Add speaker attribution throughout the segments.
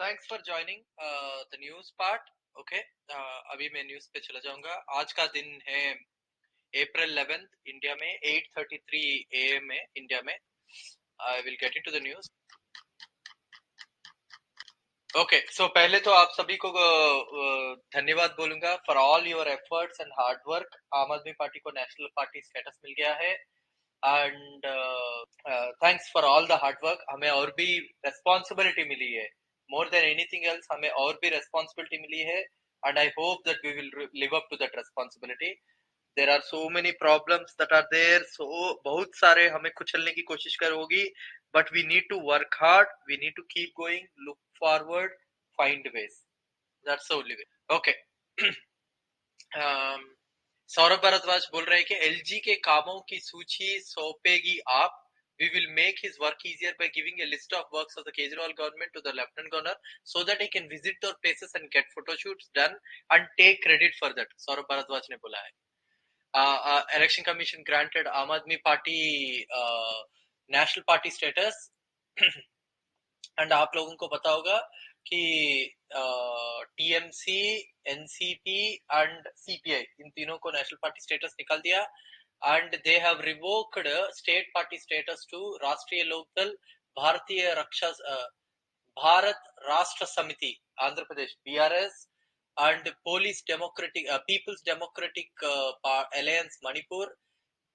Speaker 1: Thanks for joining the news part. Okay, अभी मैं news पे चला जाऊंगा। आज का दिन है अप्रैल 11 इंडिया में 8:33 AM है इंडिया में। I will get it to the news. Okay, so पहले तो आप सभी को धन्यवाद बोलूंगा for all your efforts and hard work. Aam Aadmi party को नेशनल पार्टी स्टेटस मिल गया है and thanks for all the hard work. हमें और भी रेस्पॉन्सिबिलिटी मिली है, मोर देन एनीथिंग एल्स हमें और भी रेस्पॉन्सिबिलिटी मिली है and I hope that we will live up to that responsibility. There are so many problems that are there, so बहुत सारे हमें कुचलने की कोशिश कर होगी, but we need to work hard, we need to keep going, look forward, find ways, that's the only way. Okay, Saurabh Bhardwaj बोल रहे हैं कि एलजी के कामों की सूची सौंपेगी आप। We will make his work easier by giving a list of works of the Kejriwal government to the Lieutenant Governor so that he can visit those places and get photo shoots done and take credit for that. Saurabh Bhardwaj ने बोला है। Election Commission granted Aam Aadmi Party national party status and आप लोगों को पता होगा कि TMC, NCP and CPI इन तीनों को नेशनल पार्टी स्टेटस निकाल दिया and they have revoked state party status to Rashtriya Lokdal, Bharatiya Raksha, Bharat Rashtra Samiti Andhra Pradesh BRS and police Democratic People's Democratic Alliance Manipur,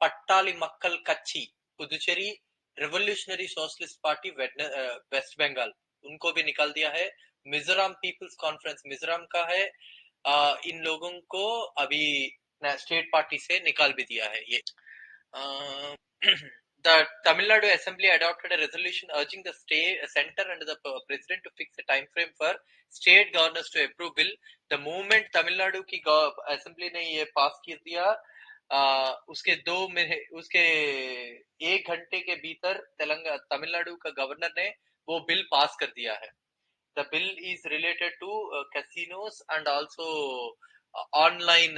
Speaker 1: Pattali Makkal Katchi Puducherry, Revolutionary Socialist Party West Bengal, उनको भी निकाल दिया है। मिजोरम पीपल्स कॉन्फ्रेंस मिजोरम का है। इन लोगों को अभी स्टेट पार्टी से निकाल भी दिया है ये। The Tamil Nadu Assembly adopted a resolution urging the state center and the president to fix a time frame for state governors to approve bill. The moment Tamil Nadu की assembly ने ये पास कर दिया, उसके 1 घंटे के भीतर तमिलनाडु का गवर्नर ने वो बिल पास कर दिया है। The bill is related to casinos and also online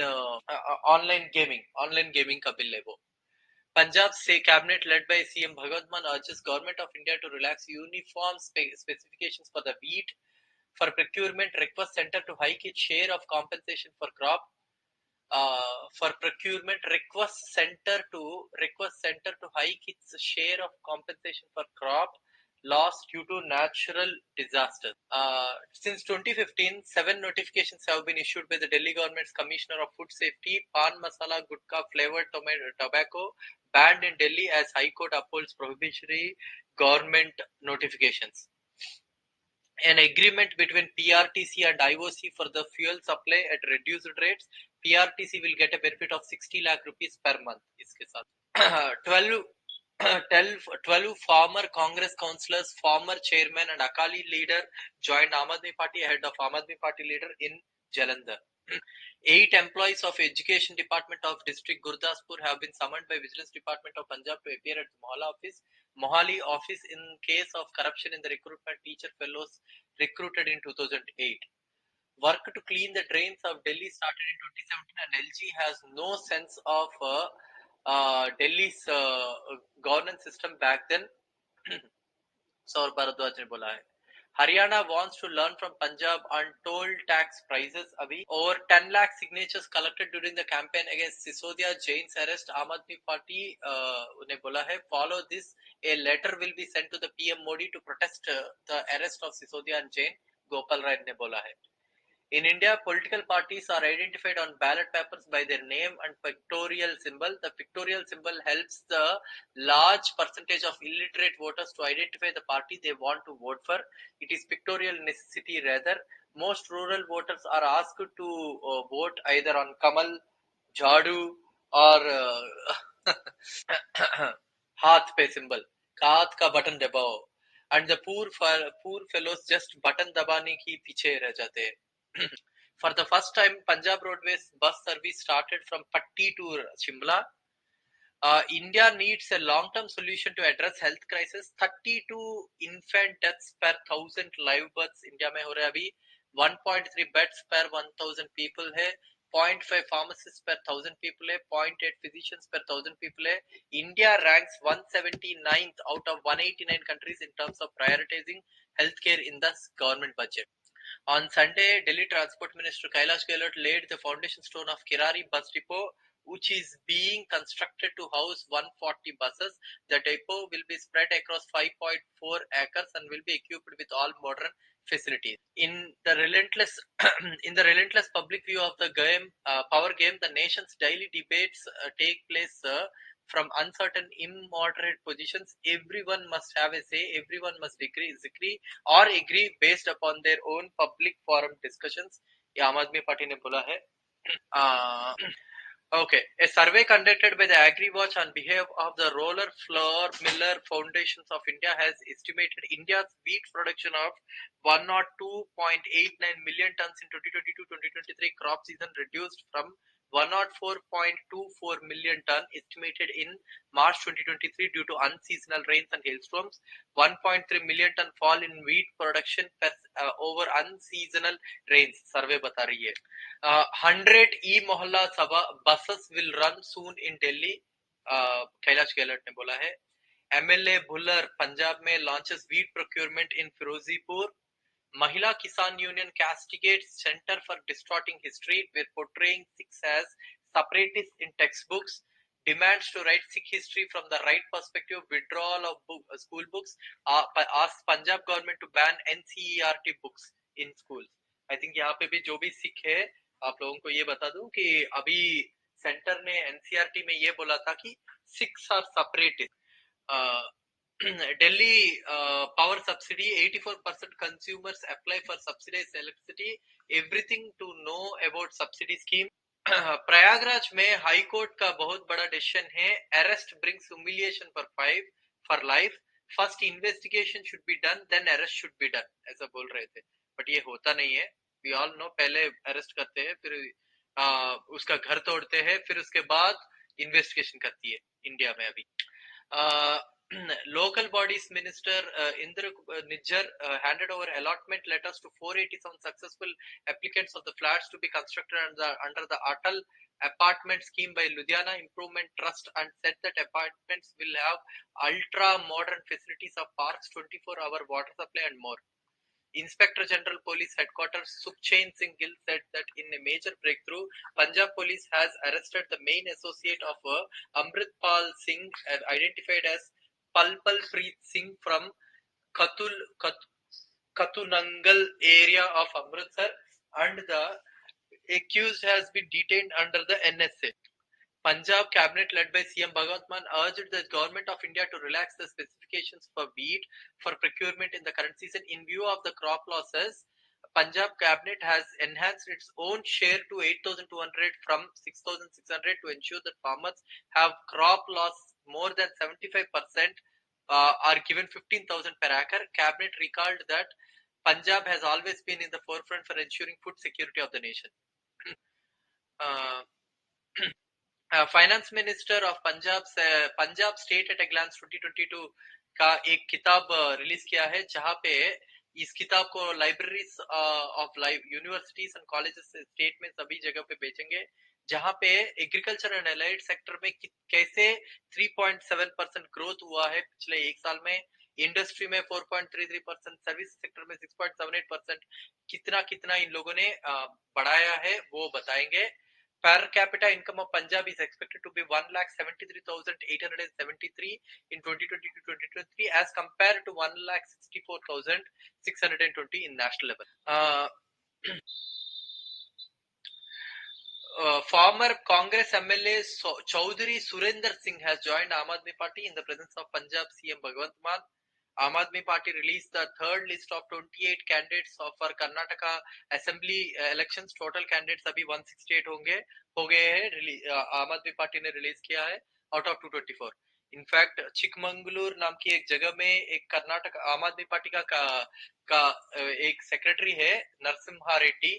Speaker 1: gaming का बिल है वो। Punjab State Cabinet led by CM Bhagwant Mann urges Government of India to relax uniform specifications for the wheat. For procurement, request center to hike its share of compensation for crop. For procurement, request center to hike its share of compensation for crop loss due to natural disasters. Since 2015, 7 notifications have been issued by the Delhi government's Commissioner of Food Safety. Pan masala gutka flavored tobacco banned in Delhi as High Court upholds prohibitory government notifications. An agreement between PRTC and IOC for the fuel supply at reduced rates. PRTC will get a benefit of 60 lakh rupees per month. इसके साथ 12 former Congress councillors, former chairman and Akali leader joined Aam Aadmi Party ahead of Aam Aadmi Party leader in Jalandhar. 8 employees of Education Department of District Gurdaspur have been summoned by Vigilance Department of Punjab to appear at the Mohali office in case of corruption in the recruitment teacher fellows recruited in 2008. Work to clean the drains of Delhi started in 2017 and LG has no sense of Delhi's governance system back then. Saurabh Bhardwaj ने बोला है। Haryana wants to learn from Punjab on toll tax prices. Abhi over 10 lakh signatures collected during the campaign against Sisodia Jain's arrest. Aam Aadmi Party ने बोला है, follow this, a letter will be sent to the PM Modi to protest the arrest of Sisodia and Jain. Gopal Rai ने बोला है। In India, political parties are identified on ballot papers by their name and pictorial symbol. The pictorial symbol helps the large percentage of illiterate voters to identify the party they want to vote for. It is pictorial necessity rather. Most rural voters are asked to vote either on Kamal, Jhadu or हाथ पे symbol, हाथ का button दबाओ, and the poor fellows just button दबाने की पीछे रह जाते हैं। For the first time, Punjab Roadways bus service started from Patti to Shimla. India needs a long-term solution to address health crisis. 32 infant deaths per 1,000 live births India में हो रहे अभी। 1.3 beds per 1,000 people है। 0.5 pharmacists per 1,000 people है। 0.8 physicians per 1,000 people है। India ranks 179th out of 189 countries in terms of prioritizing healthcare in the government budget. On Sunday, Delhi Transport Minister Kailash Gehlot laid the foundation stone of Kirari bus depot, which is being constructed to house 140 buses. The depot will be spread across 5.4 acres and will be equipped with all modern facilities. In the relentless, in the relentless public view of the power game, the nation's daily debates take place. From uncertain, immoderate positions, everyone must have a say. Everyone must agree based upon their own public forum discussions. ये आम Aadmi party ने बोला है. Okay, a survey conducted by the AgriWatch on behalf of the Roller Flour Miller Foundations of India has estimated India's wheat production of 102.89 million tons in 2022-2023 crop season, reduced from 104.24 million ton estimated in March 2023 due to unseasonal rains and hailstorms. 1.3 million ton fall in wheat production over unseasonal rains, survey बता रही है. 100 e-mohalla sabha buses will run soon in Delhi, Kailash Gehlot ने बोला है. MLA Bhullar Punjab में launches wheat procurement in Firozipur. Mahila Kisan Union castigates Center for Distorting History. We're portraying Sikhs as separatists in textbooks. Demands to write Sikh history from the right perspective. Withdrawal of school books. Asks Punjab government to ban NCERT books in schools. I think यहाँ पे भी जो भी सिख है, आप लोगों को ये बता दूं कि अभी सेंटर ने एनसीईआरटी में ये बोला था कि six are separatist. Delhi power subsidy, 84% consumers apply for subsidized electricity. Everything to know about subsidy scheme. Prayagraj में हाई कोर्ट का बहुत बड़ा डिसीजन है. Arrest brings humiliation for life. First investigation should be done, then arrest should be done, ऐसा बोल रहे थे. But ये होता नहीं है. वी ऑल नो, पहले अरेस्ट करते हैं, फिर उसका घर तोड़ते हैं, फिर उसके बाद इन्वेस्टिगेशन करती है इंडिया में अभी. Local bodies minister Indra Nijjar handed over allotment letters to 487 successful applicants of the flats to be constructed under the Atal apartment scheme by Ludhiana Improvement Trust, and said that apartments will have ultra modern facilities of parks, 24-hour water supply and more. Inspector General Police Headquarters Sukhchain Singh Gill said that in a major breakthrough, Punjab Police has arrested the main associate of Amritpal Singh, identified as Palpalpreet Singh from Katunangal area of Amritsar, and the accused has been detained under the NSA. Punjab cabinet led by CM Bhagwant Mann urged the government of India to relax the specifications for wheat for procurement in the current season in view of the crop losses. Punjab cabinet has enhanced its own share to 8,200 from 6,600 to ensure that farmers have crop loss more than 75%, are given 15,000 per acre. Cabinet recalled that Punjab has always been in the forefront for ensuring food security of the nation. Finance minister of Punjab state at a glance 2022 का एक किताब release किया है, जहां पे इस किताब को libraries of universities and colleges state में सभी जगह पे बेचेंगे, जहां पे एग्रीकल्चर एंड एलाइड सेक्टर में कैसे 3.7% ग्रोथ हुआ है पिछले एक साल में, इंडस्ट्री में 4.33%, सर्विस सेक्टर में 6.78%, कितना इन लोगों ने बढ़ाया है वो बताएंगे. Per capita income of Punjab is expected to be 1,73,873 in 2020-2023 as compared to 1,64,620 in national level. Former Congress MLA Chaudhary Surinder Singh has joined Aam Aadmi Party in the presence of Punjab CM Bhagwant Mann. Aam Aadmi Party released the third list of 28 candidates for Karnataka Assembly elections. Total candidates अभी 168 हो गए हैं. आम Aadmi party ने release किया है out of 224. In fact Chikmagalur नाम की एक जगह में एक कर्नाटक आम आदमी पार्टी का एक सेक्रेटरी है नरसिम्हा रेड्डी,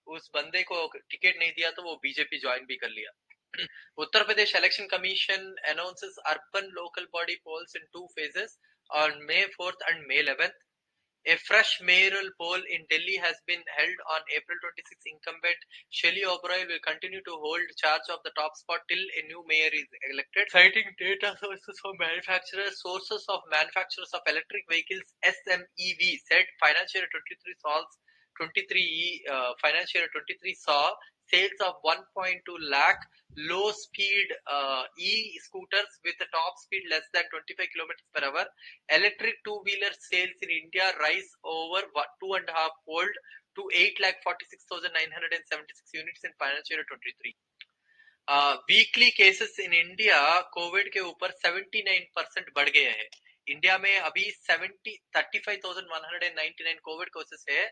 Speaker 1: उस बंदे को टिकट नहीं दिया तो वो बीजेपी ज्वाइन भी कर लिया. Uttar Pradesh Election Commission announces urban local body polls in 2 phases on May 4th and May 11th. A fresh mayoral poll in Delhi has been held on April 26. Incumbent Shelley O'Brien will continue to hold charge of the top spot till a new mayor is elected. Citing data sources of manufacturers, sources of manufacturers of electric vehicles (SMEV) said financial year 23 saw sales of 1.2 lakh low speed e-scooters with a top speed less than 25 kilometers per hour. Electric two-wheeler sales in India rise over 2.5-fold to 8,46,976 units in financial year 23. Weekly cases in India Covid के ऊपर 79% बढ़ गए हैं. India में अभी 35,199 Covid cases है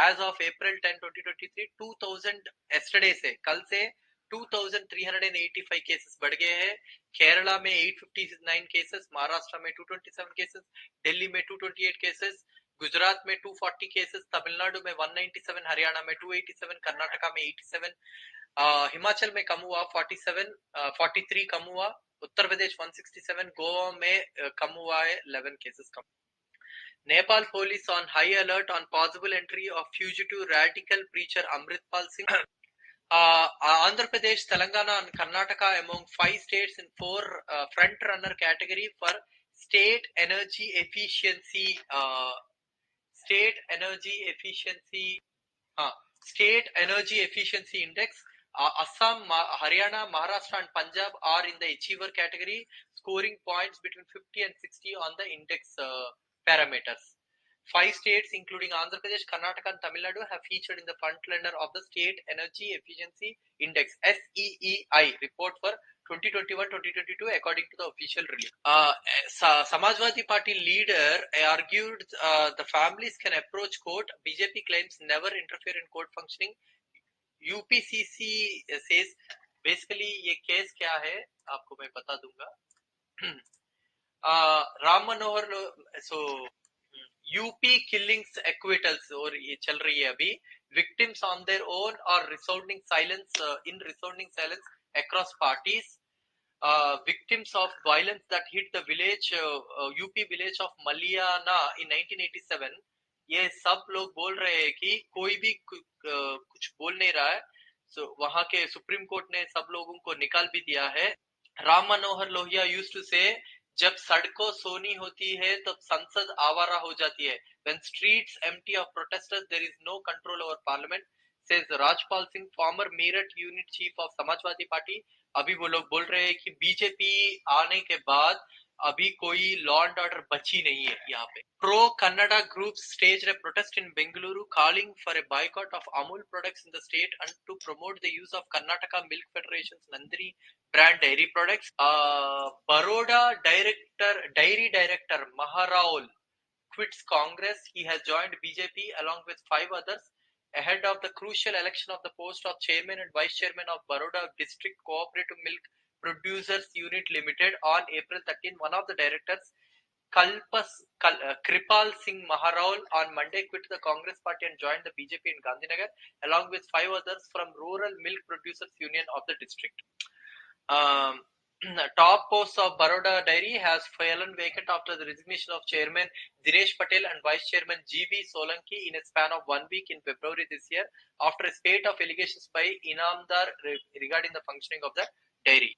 Speaker 1: as of April 10, 2023. 2000 yesterday से कल से 2,385 केसेस बढ़ गए हैं. केरला में 859 केसेस, महाराष्ट्र में 227 केसेस, दिल्ली में 228 केसेस, गुजरात में 240 केसेस, तमिलनाडु में 197, हरियाणा में 287, कर्नाटका में 87, हिमाचल में कम हुआ 43 कम हुआ, उत्तर प्रदेश 167, गोवा में कम हुआ है 11 cases come. Nepal police on high alert on possible entry of fugitive radical preacher Amritpal Singh. Andhra Pradesh, Telangana and Karnataka among 5 states in 4 front runner category for state energy efficiency index. Assam, Haryana, Maharashtra and Punjab are in the achiever category, scoring points between 50 and 60 on the index parameters. 5 states including Andhra Pradesh, Karnataka and Tamil Nadu have featured in the front runner of the State Energy Efficiency Index (SEEI) report for 2021-2022 according to the official release. Samajwadi Party leader argued the families can approach court. BJP claims never interfere in court functioning. UPCC says basically ये case क्या है आपको मैं बता दूंगा. Ram Manohar UP killings एक्विटल्स और ये चल रही है अभी. Victims on their own or resounding silence across parties. Victims of violence that hit the village UP village of Maliana in 1987. ये सब लोग बोल रहे हैं कि कोई भी कुछ बोल नहीं रहा है. वहां के सुप्रीम कोर्ट ने सब लोगों को निकाल भी दिया है. राम मनोहर लोहिया यूज्ड टू से जब सड़कों सोनी होती है तब संसद आवारा हो जाती है. When streets empty of protesters, there is no control over parliament, says Rajpal Singh, former Meerut unit chief of Samajwadi Party. अभी वो लोग बोल रहे हैं कि बीजेपी आने के बाद अभी कोई लॉ एंड ऑर्डर बची नहीं है यहाँ पे. Pro Kannada groups staged a protest in Bengaluru calling for a boycott of Amul products in the state and to promote the use of Karnataka Milk Federation's Nandini brand dairy products. Baroda dairy director Maharaul quits Congress. He has joined BJP along with 5 others ahead of the crucial election of the post of chairman and vice chairman of Baroda District Cooperative Milk Producers Unit Limited on April 13. One of the directors, Kripal Singh Maharaul, on Monday quit the Congress party and joined the BJP in Gandhinagar along with 5 others from Rural Milk Producers Union of the district. Top posts of Baroda Dairy has fallen vacant after the resignation of Chairman Dinesh Patel and Vice Chairman G.B. Solanki in a span of 1 week in February this year after a spate of allegations by Inamdar regarding the functioning of the dairy.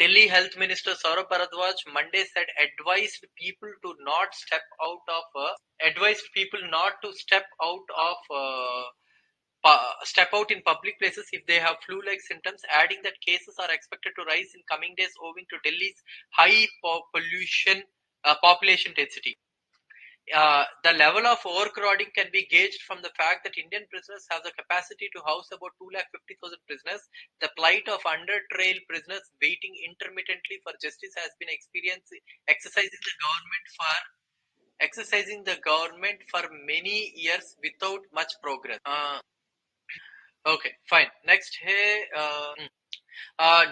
Speaker 1: Delhi Health Minister Saurabh Bharadwaj Monday said advised people not to step out in public places if they have flu-like symptoms, adding that cases are expected to rise in coming days owing to Delhi's high population density. The level of overcrowding can be gauged from the fact that Indian prisoners have the capacity to house about 250,000 prisoners. The plight of under-trial prisoners waiting intermittently for justice has been exercising the government for many years without much progress. Okay, fine. Next है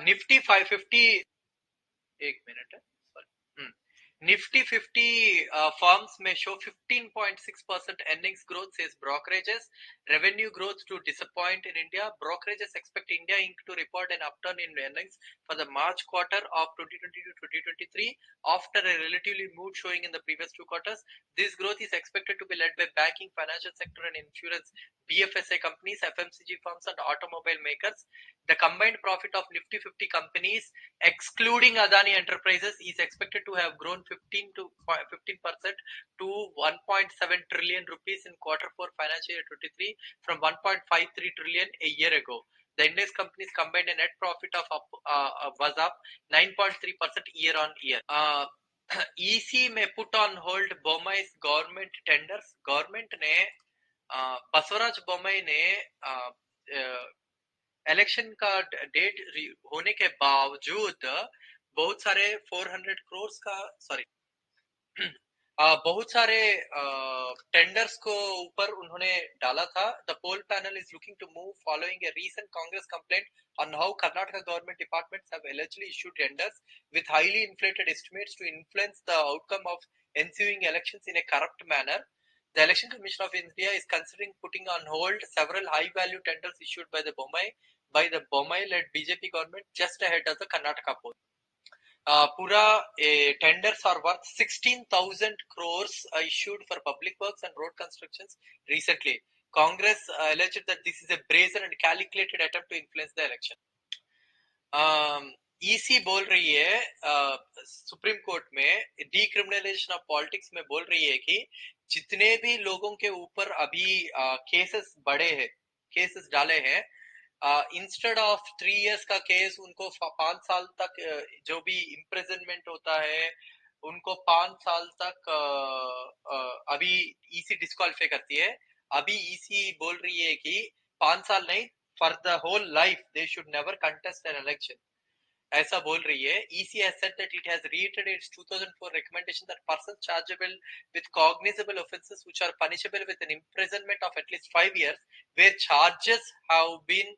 Speaker 1: Nifty 550. एक minute है. Sorry. Nifty 50 firms may show 15.6% earnings growth, says brokerages. Revenue growth to disappoint in India. Brokerages expect India Inc. to report an upturn in earnings for the March quarter of 2022-2023 after a relatively mood showing in the previous two quarters. This growth is expected to be led by banking, financial sector and insurance, BFSI companies, FMCG firms and automobile makers. The combined profit of Nifty 50 companies excluding Adani Enterprises is expected to have grown 15% to 1.7 trillion rupees in quarter 4 financial year 23 from 1.53 trillion a year ago. The index companies combined a net profit of was up 9.3% year on year. EC may put on hold Bomai's government tenders. Government ने बसवराज बोम्मई ने election का date होने के बावजूद बहुत सारे 400 करोड़ का बहुत सारे टेंडर्स को ऊपर उन्होंने डाला था. The poll panel is looking to move following a recent Congress complaint on how Karnataka government departments have allegedly issued tenders with highly inflated estimates to influence the outcome of ensuing elections in a corrupt manner. The Election Commission of India is considering putting on hold several high-value tenders issued by the Bommai-led BJP government just ahead of the Karnataka poll. Pura tenders are worth 16,000 crores issued for public works and road constructions recently. Congress alleged that this is a brazen and calculated attempt to influence the election. EC बोल रही है supreme court में decriminalisation of politics में बोल रही है कि जितने भी लोगों के ऊपर अभी केसेस बड़े हैं, केसेस डाले हैं, इंस्टेड ऑफ 3 years का केस उनको 5 साल तक जो भी इम्प्रिजनमेंट होता है उनको 5 साल तक अभी ईसी डिस्क्वालिफाई करती है. अभी ईसी बोल रही है कि 5 साल नहीं, for the whole life they should never contest an election, ऐसा बोल रही है. EC has said that it has reiterated its 2004 recommendation that persons chargeable with cognizable offences which are punishable with an imprisonment of at least 5 years, where charges have been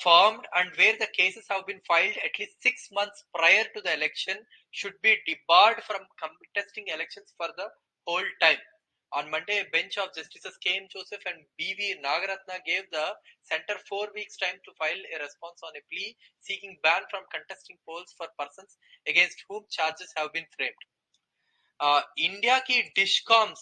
Speaker 1: formed and where the cases have been filed at least 6 months prior to the election, should be debarred from contesting elections for the whole time. On Monday, a bench of Justices K.M. Joseph and B.V. Nagaratna gave the centre 4 weeks' time to file a response on a plea seeking ban from contesting polls for persons against whom charges have been framed. India की discom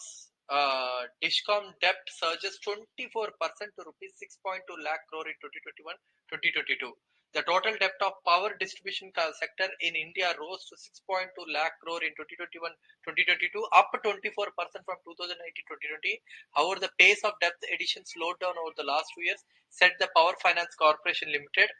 Speaker 1: डेप्ट surges 24% to rupees 6.2 lakh crore in 2021-2022. The total debt of power distribution sector in India rose to 6.2 lakh crore in 2021-2022, up 24% from 2019-2020. However, the pace of debt addition slowed down over the last 2 years, said the Power Finance Corporation Limited.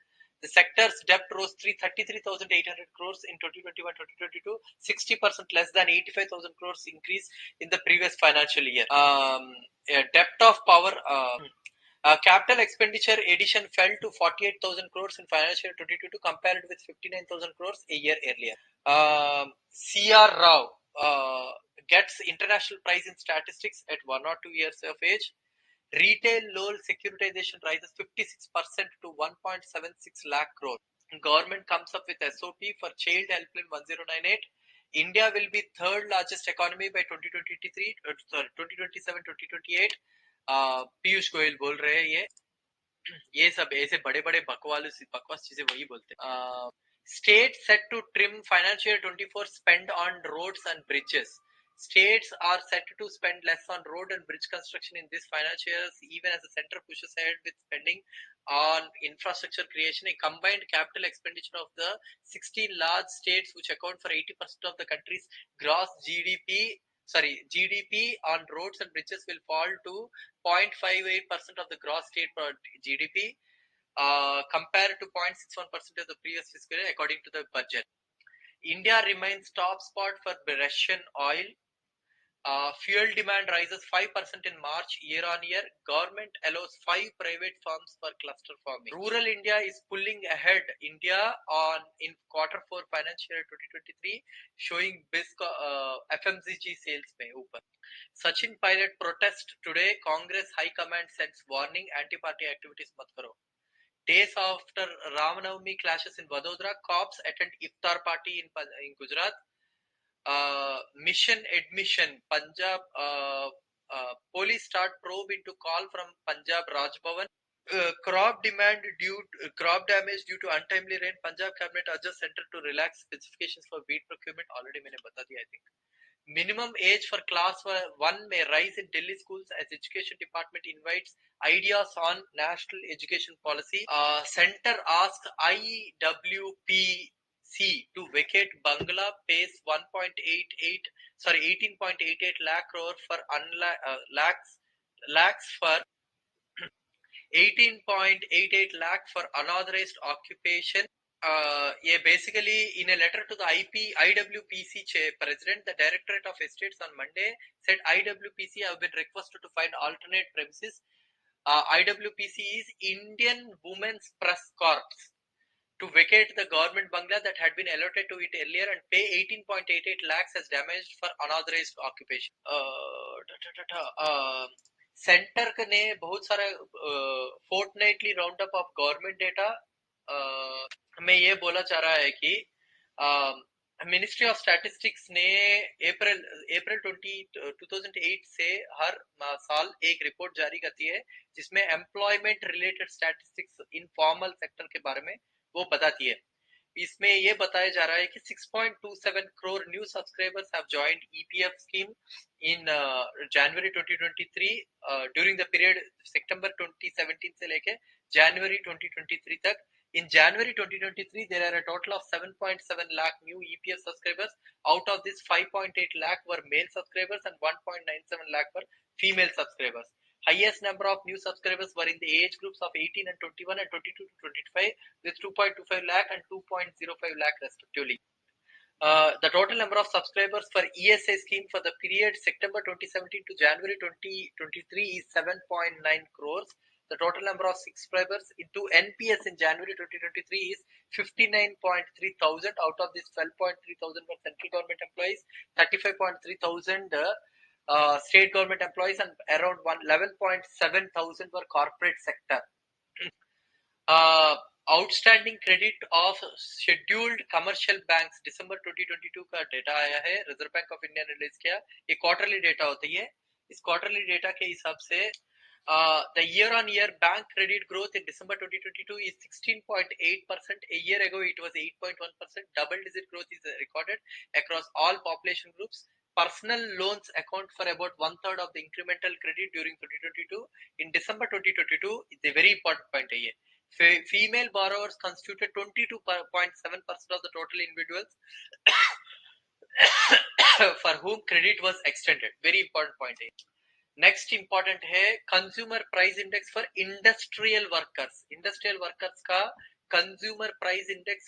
Speaker 1: The sector's debt rose 33,800 crores in 2021-2022, 60% less than 85,000 crores increase in the previous financial year. Debt of power capital expenditure addition fell to 48,000 crores in financial year 2022 compared with 59,000 crores a year earlier. C.R. Rao gets international prize in statistics at 1 or 2 years of age. Retail loan securitization rises 56% to 1.76 lakh crore. Government comes up with SOP for Child Helpline 1098. India will be third largest economy by 2023, 2027-2028. Piyush Goyal बोल रहे हैं ये सब ऐसे बड़े बड़े बकवास चीजें वही बोलते हैं. State set to trim financial year 24 spend on roads and bridges. States are set to spend less on road and bridge construction in this financial year, even as the centre pushes ahead with spending on infrastructure creation. A combined capital expenditure of the 16 large states, which account for 80% of the country's gross GDP on roads and bridges, will fall to 0.58% of the gross state GDP. Compared to 0.61% of the previous fiscal year, according to the budget. India remains top spot for Russian oil. Fuel demand rises 5% in March year on year. Government allows 5 private firms for cluster farming. Rural India is pulling ahead India in quarter 4 financial year 2023, showing FMCG sales में ऊपर. Sachin Pilot protest today. Congress High Command sends warning: anti-party activities mat karo. Days after Ramanavami clashes in Vadodara, cops attend iftar party in Gujarat. mission admission Punjab police start probe into call from Punjab Raj Bhavan. Crop demand due crop damage due to untimely rain. Punjab cabinet urges center to relax specifications for wheat procurement. Already मैंने बता दिया I think. Minimum age for class 1 may rise in Delhi schools as education department invites ideas on national education policy. Center asks IWPC to vacate Bangla, pays 18.88 lakh crore for lakhs for 18.88 lakh for unauthorized occupation. Yeah, basically, in a letter to the IWPC president, the Directorate of Estates on Monday said IWPC have been requested to find alternate premises. IWPC is Indian Women's Press Corps to vacate the government bungalow that had been allotted to it earlier and pay 18.88 lakhs as damaged for unauthorized occupation. Centre ने बहुत सारे fortnightly round up of government data में ये बोला जा रहा है कि मिनिस्ट्री ऑफ स्टैटिस्टिक्स ने अप्रैल 2008 से हर साल एक रिपोर्ट जारी करती है जिसमें employment related statistics in formal sector के बारे में वो बताती है. इसमें ये बताया जा रहा है कि 6.27 crore new subscribers have joined EPF scheme in January 2023 during the period September 2017 से लेके January 2023 तक. In January 2023, there are a total of 7.7 lakh new EPF subscribers. Out of this, 5.8 lakh were male subscribers and 1.97 lakh were female subscribers. Highest number of new subscribers were in the age groups of 18 and 21 and 22 to 25 with 2.25 lakh and 2.05 lakh respectively. The total number of subscribers for ESA scheme for the period September 2017 to January 2023 is 7.9 crores. The total number of subscribers into NPS in January 2023 is 59.3 thousand. Out of this, 12.3 thousand were central government employees, 35.3 thousand state government employees, and around 11.7 thousand were corporate sector. Outstanding credit of scheduled commercial banks December 2022 का data आया है. Reserve Bank of India ने release किया. ये quarterly data होती है. इस quarterly data के हिसाब से the year on year bank credit growth in December 2022 is 16.8%. A year ago it was 8.1%. Double digit growth is recorded across all population groups. Personal loans account for about 1/3 of the incremental credit during 2022. In December 2022, it's a very important point here. Female borrowers constituted 22.7% of the total individuals for whom credit was extended. Very important point here. Next important है consumer price index for industrial workers. Industrial workers का consumer price index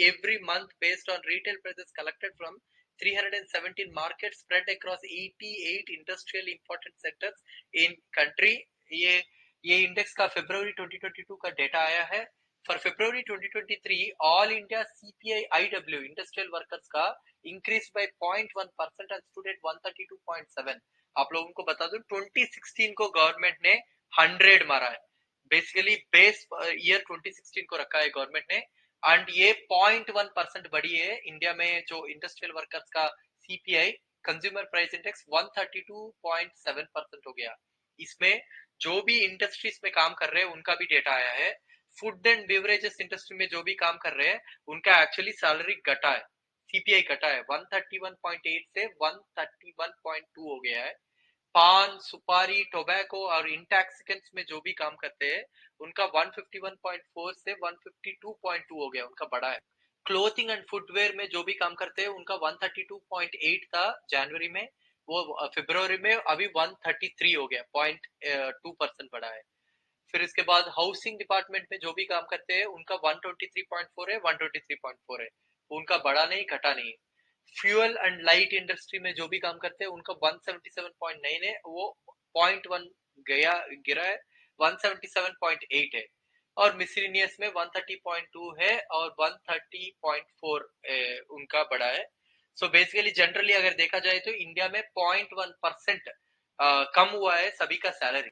Speaker 1: every month based on retail prices collected from 317 market spread across 88 industrial important sectors in country. ये index का फरवरी 2022 का data आया है. For February 2023 all India CPI IW industrial workers का increase by 0.1% and stood at 132.7. आप लोगों को बता दूं 2016 को गवर्नमेंट ने 100 मारा है. बेसिकली बेस ईयर 2016 को रखा है गवर्नमेंट ने एंड ये 0.1% बढ़ी है. इंडिया में जो इंडस्ट्रियल वर्कर्स का सीपीआई कंज्यूमर प्राइस इंडेक्स 132.7% हो गया. इसमें जो भी इंडस्ट्रीज में काम कर रहे हैं उनका भी डेटा आया है. फूड एंड बेवरेजेस इंडस्ट्री में जो भी काम कर रहे हैं उनका एक्चुअली सैलरी घटा है. सीपीआई घटा है 131.8 से 131.2 हो गया है. पान, सुपारी, टोबैको और इंटॉक्सिकेंट्स में जो भी काम करते हैं उनका 151.4 से 152.2 हो गया, उनका बढ़ा है. क्लोथिंग एंड फुटवेयर में जो भी काम करते हैं उनका 132.8 था जनवरी में, वो फरवरी में अभी 133 हो गया, 0.2% बढ़ा है. फिर इसके बाद हाउसिंग डिपार्टमेंट में जो भी काम करते हैं उनका 123.4 है, 123.4 है, उनका बढ़ा नहीं घटा नहीं. फ्यूल एंड लाइट इंडस्ट्री में जो भी काम करते हैं उनका 177.9 है, वो 0.1 गिरा है, 177.8 है. और मिसलिनियस में 130.2 है और 130.4 उनका बढ़ा है. सो बेसिकली जनरली अगर देखा जाए तो इंडिया में 0.1% कम हुआ है सभी का salary.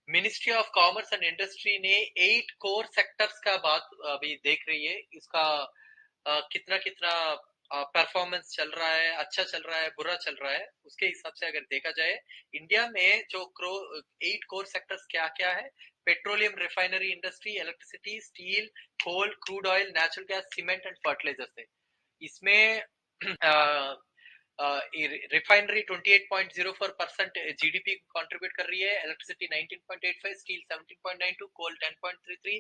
Speaker 1: Ministry of commerce and industry ने 8 कोर सेक्टर्स का बात अभी देख रही है. इसका कितना परफॉर्मेंस चल रहा है, अच्छा चल रहा है, बुरा चल रहा है, उसके हिसाब से अगर देखा जाए इंडिया में जो 8 कोर सेक्टर्स क्या क्या है, petroleum refinery industry, electricity, steel, coal, crude oil, natural gas, cement and fertilisers है। इसमें रिफाइनरी 28.04% जीडीपी कंट्रीब्यूट कर रही है, electricity 19.85, steel 17.92, coal 10.33,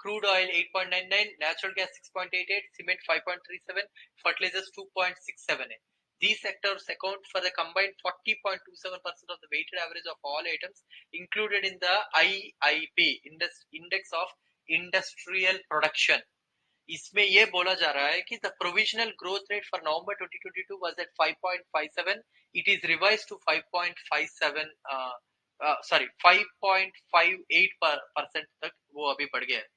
Speaker 1: crude oil 8.99, natural gas 6.88, cement 5.37, fertilizers 2.67 है। These sectors account for the combined 40.27% of the weighted average of all items included in the IIP Index of Industrial Production। इसमें ये बोला जा रहा है कि the provisional growth rate for November 2022 was at 5.57. It is revised to 5.57 sorry 5.58% तक वो अभी बढ़ गया है।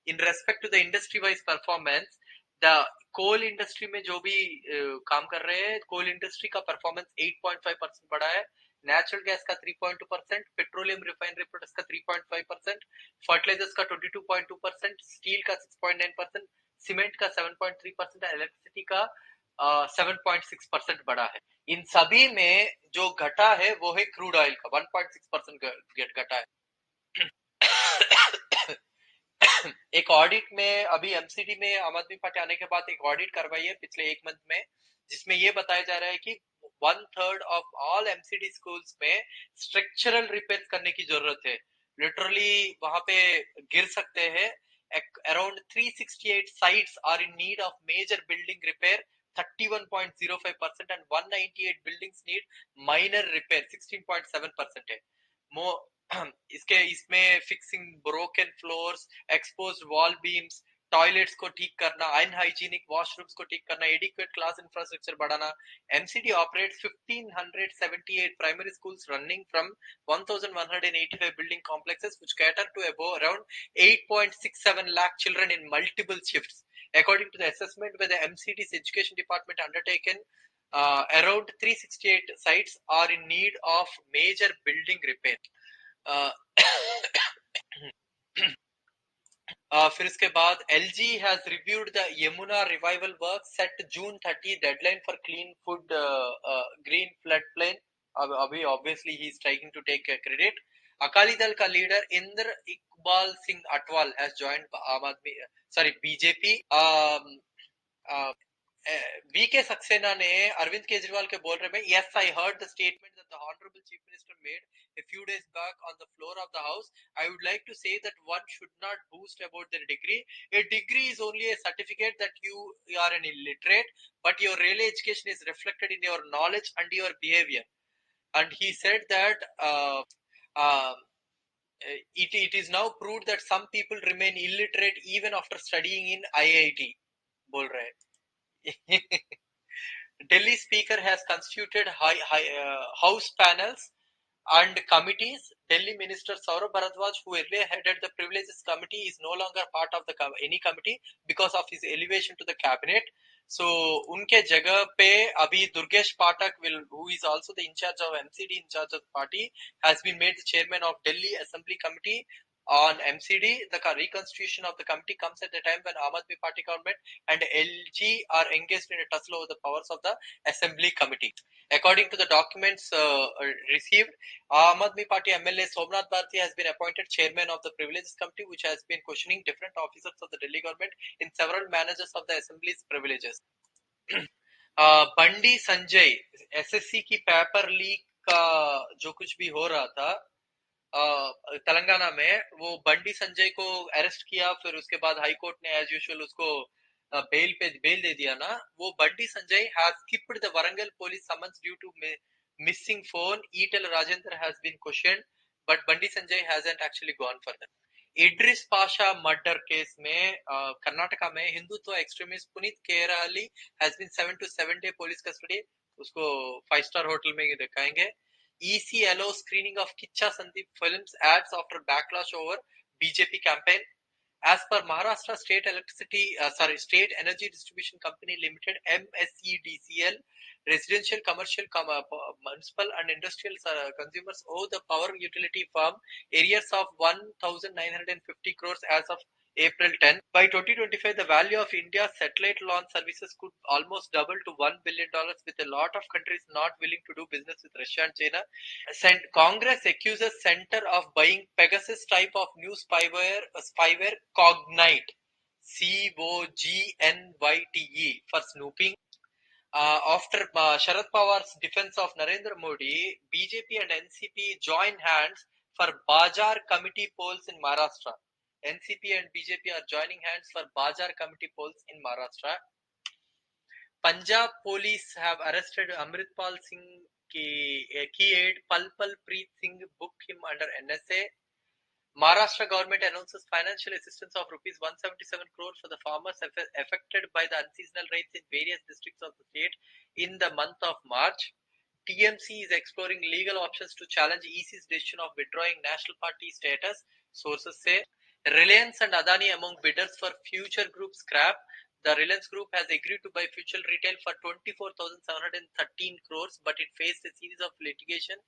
Speaker 1: In respect to the industry wise performance, the coal industry में जो भी काम कर रहे हैं, coal industry का performance 8.5% बढ़ा है, नेचुरल गैस का 3.2%, पेट्रोलियम रिफाइनरी प्रोडक्ट्स का 3.5%, फर्टिलाइजर्स का 22.2%, स्टील का 6.9%, सीमेंट का 7.3%, इलेक्ट्रिसिटी का 7.6% बढ़ा है। इन सभी में जो घटा है वो है क्रूड ऑयल का 1.6% घटा है। एक ऑडिट में अभी एमसीडी में आम आदमी पार्टी आने के बाद एक ऑडिट करवाई है पिछले एक मंथ में, जिसमें ये बताया जा रहा है कि 1/3 ऑफ ऑल एमसीडी स्कूल्स में स्ट्रक्चरल रिपेयर करने की जरूरत है। लिटरली वहां पे गिर सकते हैं। Around 368 sites are in need of major building repair, 31.05%, and 198 buildings need minor repair, 16.7% है। इसमें fixing broken floors, exposed wall beams, toilets को ठीक करना, अनहाइजीनिक वॉशरूम्स को ठीक करना, एडिक्वेट क्लास इंफ्रास्ट्रक्चर बढ़ाना। MCD operates 1578 primary schools running from 1185 building complexes which cater to around 8.67 lakh children in multiple shifts. According to the assessment by the MCD's education department undertaken, around 368 sites are in need of major building repair. फिर इसके बाद LG has reviewed the Yamuna revival work, set June 30 deadline for clean food green floodplain. अभी obviously he is trying to take credit. Akali Dal का leader Inder Iqbal Singh Atwal has joined BJP. VK Saxena ने अरविंद केजरीवाल के बोल रहे में, yes I heard the statement that the honorable chief minister made a few days back on the floor of the house. I would like to say that one should not boast about their degree. A degree is only a certificate that you are an illiterate, but your real education is reflected in your knowledge and your behavior. And he said that it is now proved that some people remain illiterate even after studying in IIT. बोल रहे हैं। Delhi Speaker has constituted House panels and committees. Delhi Minister Saurabh Bharadwaj, who earlier headed the Privileges Committee, is no longer part of any committee because of his elevation to the cabinet. So, उनके जगह पे अभी दुर्गेश पाठक who is also the in charge of MCD, in charge of the party, has been made the chairman of Delhi Assembly Committee on MCD. The reconstitution of the committee comes at a time when Aam Aadmi Party government and LG are engaged in a tussle over the powers of the Assembly Committee. According to the documents received, Aam Aadmi Party MLA Somnath Bharti has been appointed chairman of the Privileges Committee, which has been questioning different officers of the Delhi government in several managers of the Assembly's privileges. Bandi Sanjay, SSC की paper leak का जो कुछ भी हो रहा था तेलंगाना में, वो बंडी संजय को अरेस्ट किया, फिर उसके बाद हाई कोर्ट ने एज यूजुअल उसको बेल दे दिया ना। वो Bandi Sanjay has skipped the Warangal police summons due to missing phone. Etela Rajender has been questioned, but Bandi Sanjay hasn't actually gone further. Idris Pasha murder case में कर्नाटका में Hindutva extremist Puneeth Kerehalli has been 7 to 7 day police custody. उसको 5-star hotel में दिखाएंगे. EC allows screening of Kicha Sandeep films ads after backlash over BJP campaign. As per Maharashtra State State Energy Distribution Company Limited (MSEDCL), residential, commercial, municipal and industrial consumers owe the power utility firm arrears of 1,950 crores as of April 10. By 2025, the value of India's satellite launch services could almost double to $1 billion, with a lot of countries not willing to do business with Russia and China. Congress accuses center of buying Pegasus type of new spyware Cognite, Cognyte, for snooping. After Sharad Pawar's defense of Narendra Modi, BJP and NCP join hands for Bajar Committee polls in Maharashtra. NCP and BJP are joining hands for Bajar Committee polls in Maharashtra. Punjab police have arrested Amritpal Singh key aide Palpal Preet Singh, booked him under NSA. Maharashtra government announces financial assistance of rupees 177 crore for the farmers affected by the unseasonal rains in various districts of the state in the month of March. TMC is exploring legal options to challenge EC's decision of withdrawing national party status, sources say. Reliance and Adani among bidders for Future Group scrap. The Reliance Group has agreed to buy Future Retail for 24,713 crores, but it faced a series of litigation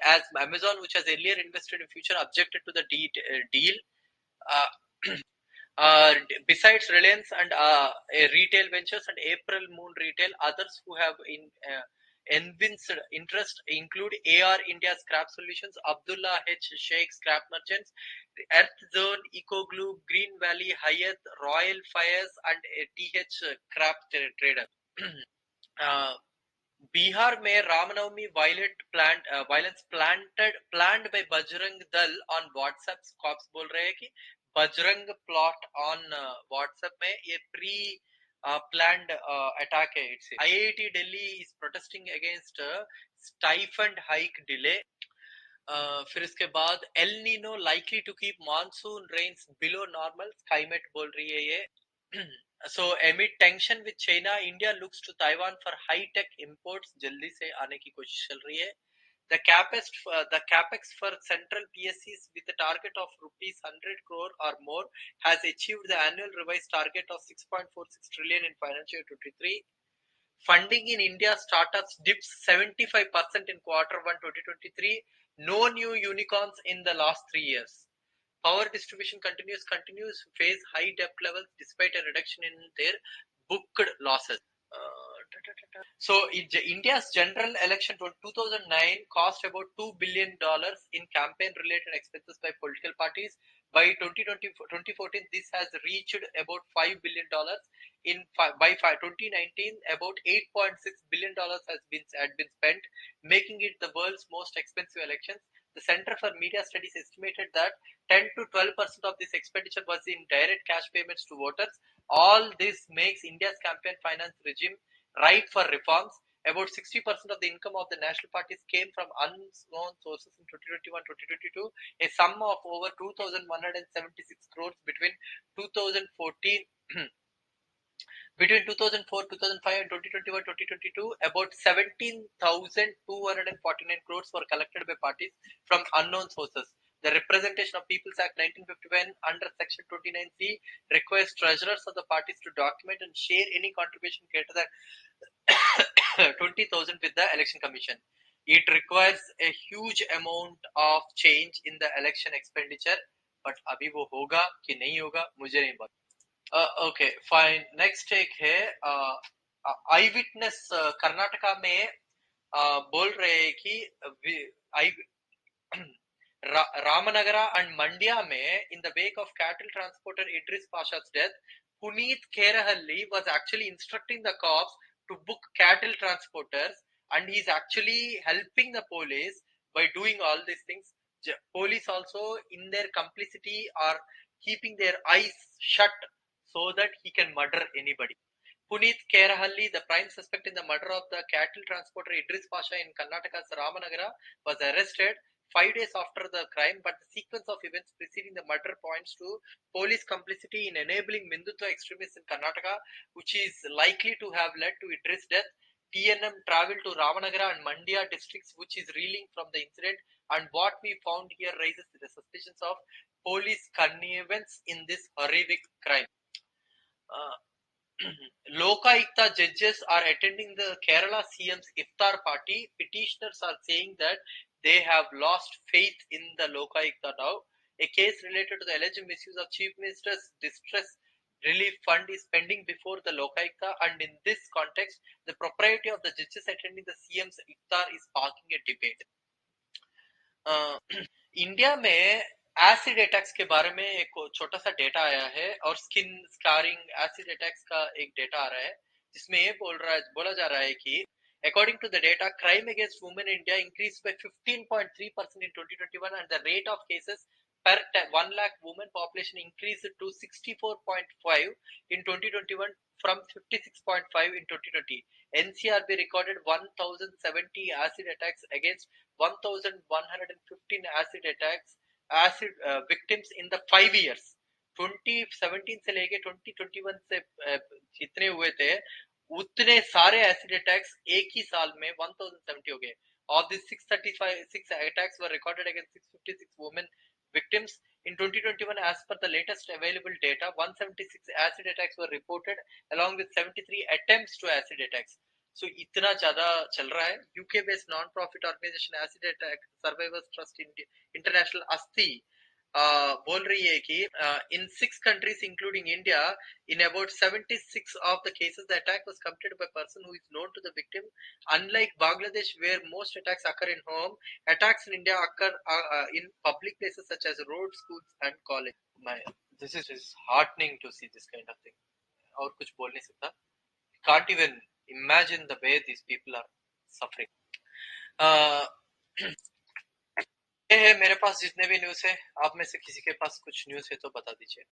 Speaker 1: as Amazon, which has earlier invested in Future, objected to the deal. Besides Reliance and Retail Ventures and April Moon Retail, others who have evinced interest include AR India Scrap Solutions, Abdullah H. Sheikh Scrap Merchants, Earth Zone, Eco Glue, Green Valley, Hyatt, Royal Fires, and TH Scrap Trader. Bihar में Ramnavami violence planned by Bajrang Dal on WhatsApp. Cops बोल रहे हैं कि Bajrang plot on WhatsApp में ये pre planned attack है. It's IIT Delhi is protesting against stipend hike delay. फिर इसके बाद El Nino likely to keep monsoon rains below normal. SkyMet बोल रही है ये. So amid tension with China, India looks to Taiwan for high-tech imports. जल्दी से आने की कोशिश चल रही है. The capex for central PSCs with a target of rupees 100 crore or more has achieved the annual revised target of 6.46 trillion in financial year 23. Funding in India startups dips 75% in Q1 2023. No new unicorns in the last 3 years. Power distribution continues face high debt levels despite a reduction in their booked losses. So India's general election 2009 cost about $2 billion in campaign-related expenses by political parties. By 2014, this has reached about $5 billion. By 2019, about $8.6 billion had been spent, making it the world's most expensive elections. The Center for Media Studies estimated that 10 to 12% of this expenditure was in direct cash payments to voters. All this makes India's campaign finance regime ripe for reforms. About 60% of the income of the national parties came from unknown sources in 2021-2022, a sum of over 2,176 crores between 2014 between 2004, 2005 and 2021-2022, about 17,249 crores were collected by parties from unknown sources. The Representation of People's Act 1951 under Section 29C requires treasurers of the parties to document and share any contribution greater than 20,000 with the Election Commission. It requires a huge amount of change in the election expenditure, but अभी वो होगा कि नहीं होगा मुझे नहीं पता. Okay, fine. Next take है आई विटनेस कर्नाटका में बोल रहे हैं कि Ramanagara and Mandya में in the wake of cattle transporter Idris Pasha's death, Puneet Kerahalli was actually instructing the cops to book cattle transporters, and he's actually helping the police by doing all these things. Police also in their complicity are keeping their eyes shut so that he can murder anybody. Puneet Kerahalli, the prime suspect in the murder of the cattle transporter Idris Pasha in Karnataka's Ramanagara, was arrested 5 days after the crime, but the sequence of events preceding the murder points to police complicity in enabling Hindutva extremists in Karnataka, which is likely to have led to Idris' death. TNM traveled to Ramanagara and Mandya districts, which is reeling from the incident, and what we found here raises the suspicions of police connivance in this horrific crime. Lokayukta judges are attending the Kerala CM's iftar party. Petitioners are saying that they have lost faith in the Lokayukta now. A case related to the alleged misuse of Chief Minister's distress relief fund is pending before the Lokayukta, and in this context, the propriety of the judges attending the CM's iftar is sparking a debate. India में acid attacks के बारे में एक छोटा सा data आया है और स्किन स्कारिंग एसिड अटैक्स का एक डेटा आ रहा है जिसमें ये बोला जा रहा है कि according to the data, crime against women in India increased by 15.3% in 2021, and the rate of cases per 1 lakh women population increased to 64.5 in 2021 from 56.5 in 2020. NCRB recorded 1070 acid attacks against 1115 acid victims in the 5 years. 2017 से लेके 2021 से जितने हुए थे उतने सारे acid attacks एक ही साल में 1070 हो गए. Of these 636 attacks were recorded against 656 women victims in 2021. As per the latest available data, 176 acid attacks were reported along with 73 attempts to acid attacks. So इतना ज्यादा चल रहा है. UK based non profit organisation acid attack survivors trust international ASTI बोल रही है कि in 6 countries including India, in about 76 of the cases the attack was committed by a person who is known to the victim. Unlike Bangladesh, where most attacks occur in home, attacks in India occur in public places such as roads, schools and college. This is heartening to see this kind of thing. और कुछ बोल नहीं सकता. Can't even imagine the way these people are suffering. ये है मेरे पास जितने भी न्यूज़ है. आप में से किसी के पास कुछ न्यूज़ है तो बता दीजिए.